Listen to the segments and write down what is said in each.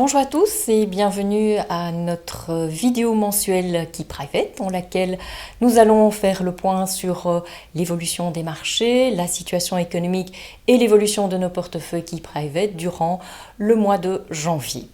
Bonjour à tous et bienvenue à notre vidéo mensuelle Key Private dans laquelle nous allons faire le point sur l'évolution des marchés, la situation économique et l'évolution de nos portefeuilles Key Private durant le mois de janvier.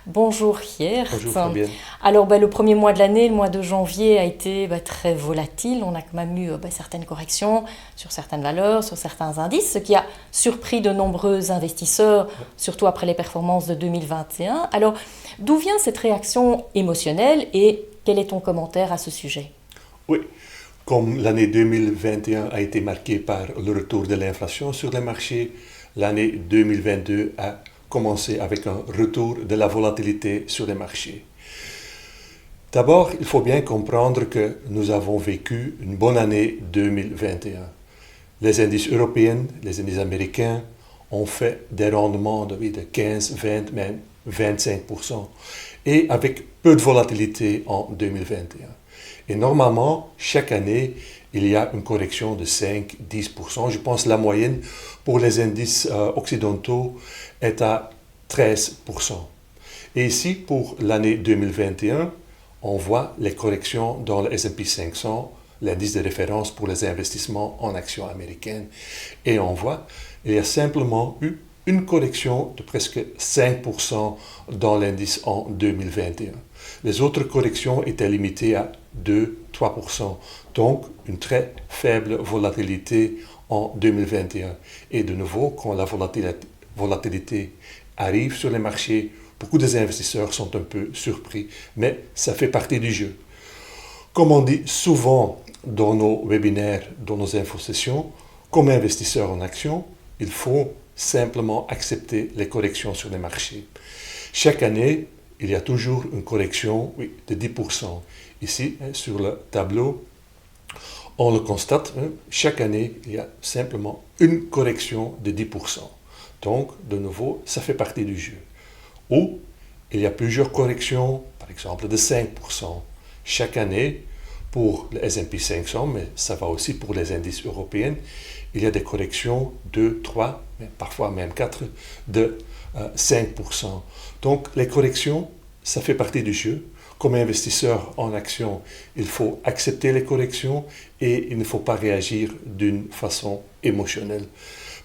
Bonjour Hiert. Bonjour Fabienne. Alors le premier mois de l'année, le mois de janvier a été très volatile. On a quand même eu certaines corrections sur certaines valeurs, sur certains indices, ce qui a surpris de nombreux investisseurs, surtout après les performances de 2021. Alors d'où vient cette réaction émotionnelle et quel est ton commentaire à ce sujet? Oui, comme l'année 2021 a été marquée par le retour de l'inflation sur les marchés, l'année 2022 a commencé avec un retour de la volatilité sur les marchés. D'abord, il faut bien comprendre que nous avons vécu une bonne année 2021. Les indices européens, les indices américains ont fait des rendements de 15, 20, même 25%, et avec peu de volatilité en 2021. Et normalement, chaque année, il y a une correction de 5-10%. Je pense que la moyenne pour les indices occidentaux est à 13%. Et ici, pour l'année 2021, on voit les corrections dans le S&P 500, l'indice de référence pour les investissements en actions américaines. Et on voit qu'il y a simplement eu une correction de presque 5% dans l'indice en 2021. Les autres corrections étaient limitées à 2-3%, donc une très faible volatilité en 2021. Et de nouveau, quand la volatilité arrive sur les marchés, beaucoup des investisseurs sont un peu surpris, mais ça fait partie du jeu. Comme on dit souvent dans nos webinaires, dans nos infosessions, comme investisseur en actions, il faut simplement accepter les corrections sur les marchés. Chaque année, il y a toujours une correction de 10%. Ici, sur le tableau, on le constate, chaque année, il y a simplement une correction de 10%. Donc, de nouveau, ça fait partie du jeu. Ou, il y a plusieurs corrections, par exemple de 5%. Chaque année, pour le S&P 500, mais ça va aussi pour les indices européens, il y a des corrections de 3, parfois même 4, de 5%. Donc, les corrections, ça fait partie du jeu. Comme investisseur en action, il faut accepter les corrections et il ne faut pas réagir d'une façon émotionnelle.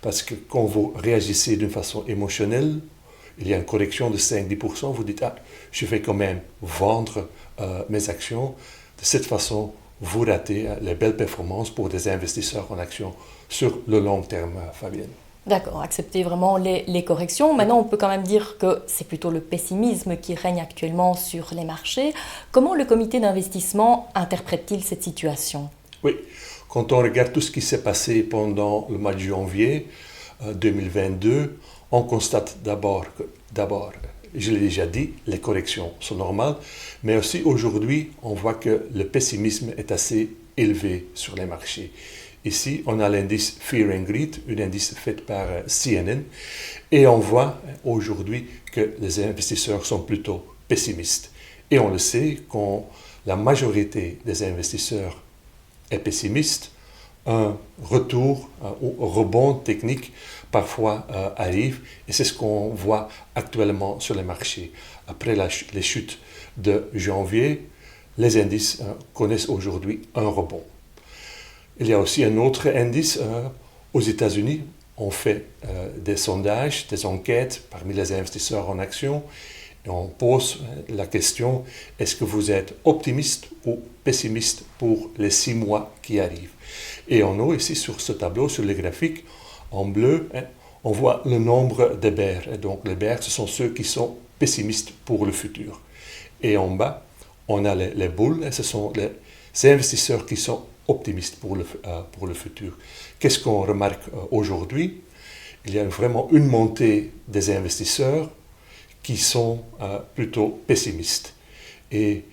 Parce que quand vous réagissez d'une façon émotionnelle, il y a une correction de 5-10%, vous dites « je vais quand même vendre mes actions ». De cette façon, vous ratez les belles performances pour des investisseurs en action sur le long terme, Fabienne. D'accord, accepter vraiment les corrections. Maintenant, on peut quand même dire que c'est plutôt le pessimisme qui règne actuellement sur les marchés. Comment le comité d'investissement interprète-t-il cette situation? Oui, quand on regarde tout ce qui s'est passé pendant le mois de janvier 2022, on constate d'abord, je l'ai déjà dit, les corrections sont normales, mais aussi aujourd'hui, on voit que le pessimisme est assez élevé sur les marchés. Ici, on a l'indice Fear and Greed, un indice fait par CNN, et on voit aujourd'hui que les investisseurs sont plutôt pessimistes. Et on le sait, quand la majorité des investisseurs est pessimiste, un retour ou rebond technique parfois arrive, et c'est ce qu'on voit actuellement sur les marchés. Après les chutes de janvier, les indices connaissent aujourd'hui un rebond. Il y a aussi un autre indice aux États-Unis. On fait des sondages, des enquêtes parmi les investisseurs en actions, et on pose la question, est-ce que vous êtes optimiste ou pessimiste pour les 6 mois qui arrivent? Et on a ici sur ce tableau, sur les graphiques, en bleu, on voit le nombre de bears. Et donc les bears, ce sont ceux qui sont pessimistes pour le futur. Et en bas, on a les bulls, ce sont les investisseurs qui sont optimistes pour le futur. Qu'est-ce qu'on remarque aujourd'hui? Il y a vraiment une montée des investisseurs qui sont plutôt pessimistes. Et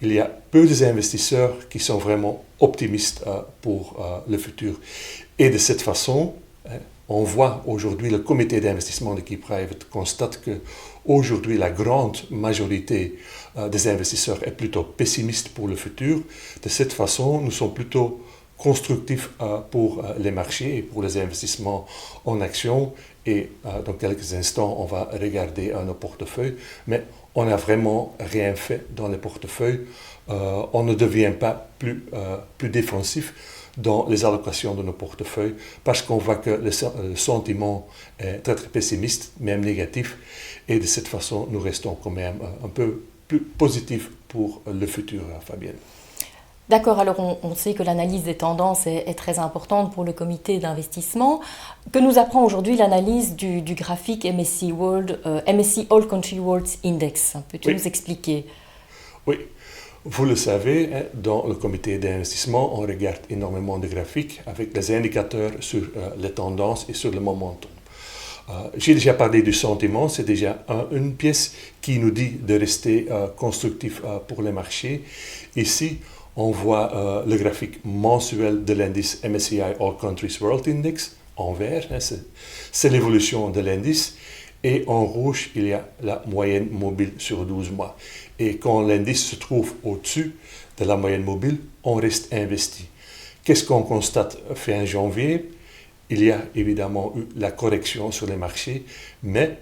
il y a peu d'investisseurs qui sont vraiment optimistes pour le futur. Et de cette façon, on voit aujourd'hui le comité d'investissement de Key Private constate qu'aujourd'hui la grande majorité des investisseurs est plutôt pessimiste pour le futur. De cette façon, nous sommes plutôt constructif pour les marchés et pour les investissements en actions. Et dans quelques instants, on va regarder nos portefeuilles. Mais on n'a vraiment rien fait dans les portefeuilles. On ne devient pas plus défensif dans les allocations de nos portefeuilles parce qu'on voit que le sentiment est très, très pessimiste, même négatif. Et de cette façon, nous restons quand même un peu plus positifs pour le futur, Fabienne. D'accord, alors on sait que l'analyse des tendances est très importante pour le comité d'investissement. Que nous apprend aujourd'hui l'analyse du graphique MSCI All Country World Index? Peux-tu nous expliquer? Oui, vous le savez, dans le comité d'investissement, on regarde énormément de graphiques avec les indicateurs sur les tendances et sur le momentum. J'ai déjà parlé du sentiment, c'est déjà une pièce qui nous dit de rester constructif pour les marchés. Ici, on voit le graphique mensuel de l'indice MSCI All Countries World Index en vert, c'est l'évolution de l'indice, et en rouge, il y a la moyenne mobile sur 12 mois. Et quand l'indice se trouve au-dessus de la moyenne mobile, on reste investi. Qu'est-ce qu'on constate fin janvier? Il y a évidemment eu la correction sur les marchés, mais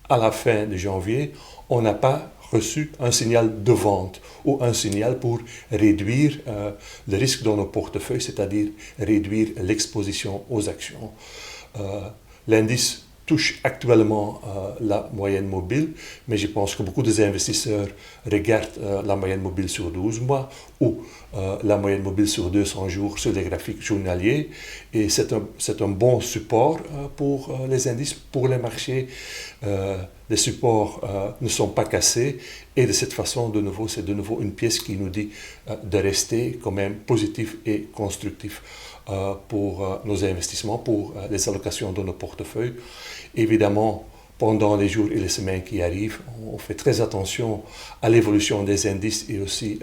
à la fin de janvier, on n'a pas reçu un signal de vente ou un signal pour réduire le risque dans nos portefeuilles, c'est-à-dire réduire l'exposition aux actions. L'indice touche actuellement la moyenne mobile, mais je pense que beaucoup des investisseurs regardent la moyenne mobile sur 12 mois ou la moyenne mobile sur 200 jours sur les graphiques journaliers. Et c'est un bon support pour les indices, pour les marchés. Les supports ne sont pas cassés et de cette façon, c'est de nouveau une pièce qui nous dit de rester quand même positif et constructif pour nos investissements, pour les allocations de nos portefeuilles. Évidemment, pendant les jours et les semaines qui arrivent, on fait très attention à l'évolution des indices et aussi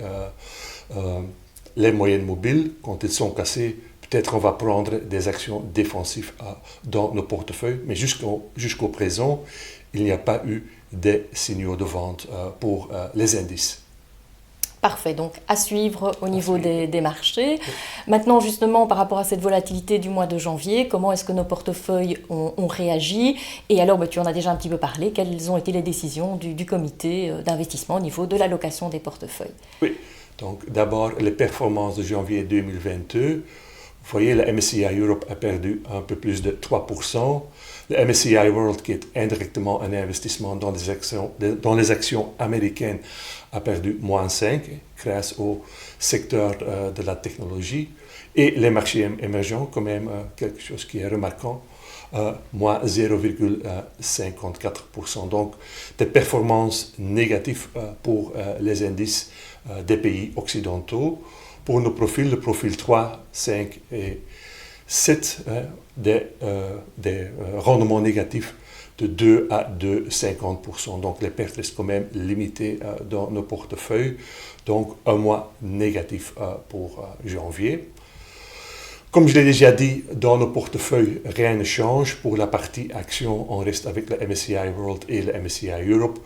les moyennes mobiles. Quand ils sont cassés, peut-être on va prendre des actions défensives dans nos portefeuilles, mais jusqu'au présent, il n'y a pas eu des signaux de vente pour les indices. Parfait, donc à suivre au niveau des marchés. Maintenant, justement, par rapport à cette volatilité du mois de janvier, comment est-ce que nos portefeuilles ont réagi? Et alors, tu en as déjà un petit peu parlé, quelles ont été les décisions du comité d'investissement au niveau de l'allocation des portefeuilles? Oui, donc d'abord les performances de janvier 2022. Vous voyez, la MSCI Europe a perdu un peu plus de 3%. Le MSCI World, qui est indirectement un investissement dans les actions américaines, a perdu moins 5% grâce au secteur de la technologie. Et les marchés émergents, quand même, quelque chose qui est remarquant, moins 0,54%. Donc, des performances négatives pour les indices des pays occidentaux. Pour nos profils, le profil 3, 5 et 7, des rendements négatifs de 2 à 2,50%. Donc les pertes restent quand même limitées dans nos portefeuilles. Donc un mois négatif pour janvier. Comme je l'ai déjà dit, dans nos portefeuilles, rien ne change. Pour la partie actions, on reste avec le MSCI World et le MSCI Europe.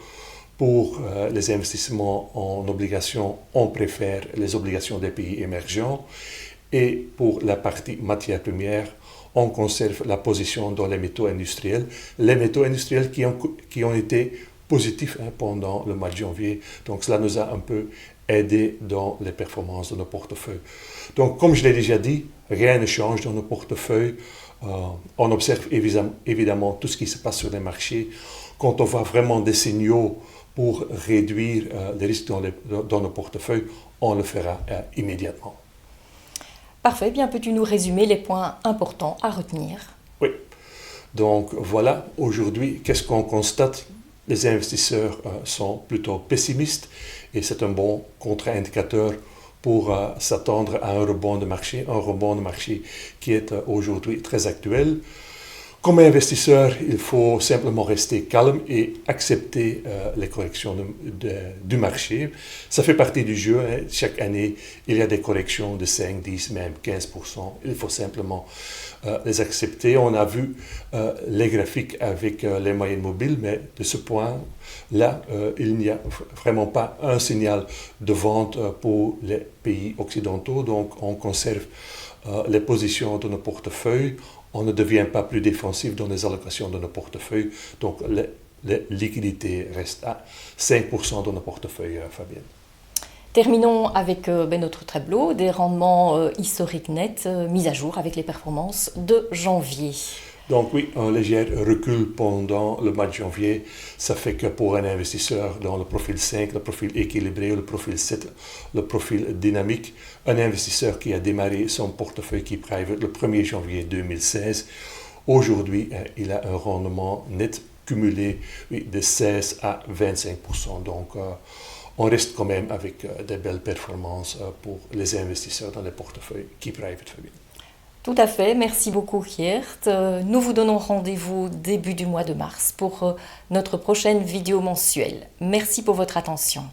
Pour les investissements en obligations, on préfère les obligations des pays émergents. Et pour la partie matières premières, on conserve la position dans les métaux industriels. Les métaux industriels qui ont été positifs pendant le mois de janvier. Donc cela nous a un peu aidé dans les performances de nos portefeuilles. Donc comme je l'ai déjà dit, rien ne change dans nos portefeuilles. On observe évidemment tout ce qui se passe sur les marchés. Quand on voit vraiment des signaux pour réduire les risques dans nos portefeuilles, on le fera immédiatement. Parfait, bien peux-tu nous résumer les points importants à retenir? Oui, donc voilà, aujourd'hui, qu'est-ce qu'on constate? Les investisseurs sont plutôt pessimistes et c'est un bon contre-indicateur pour s'attendre à un rebond de marché qui est aujourd'hui très actuel. Comme investisseur, il faut simplement rester calme et accepter les corrections du marché. Ça fait partie du jeu. Chaque année, il y a des corrections de 5, 10, même 15%. Il faut simplement les accepter. On a vu les graphiques avec les moyennes mobiles, mais de ce point-là, il n'y a vraiment pas un signal de vente pour les pays occidentaux. Donc, on conserve les positions de nos portefeuilles. On ne devient pas plus défensif dans les allocations de nos portefeuilles. Donc, les liquidités restent à 5% de nos portefeuilles, Fabienne. Terminons avec notre tableau des rendements historiques nets mis à jour avec les performances de janvier. Donc oui, un léger recul pendant le mois de janvier, ça fait que pour un investisseur dans le profil 5, le profil équilibré, le profil 7, le profil dynamique, un investisseur qui a démarré son portefeuille Key Private le 1er janvier 2016, aujourd'hui, il a un rendement net cumulé de 16 à 25%. Donc, on reste quand même avec des belles performances pour les investisseurs dans les portefeuilles Key Private, Fabienne. Tout à fait, merci beaucoup Geert. Nous vous donnons rendez-vous début du mois de mars pour notre prochaine vidéo mensuelle. Merci pour votre attention.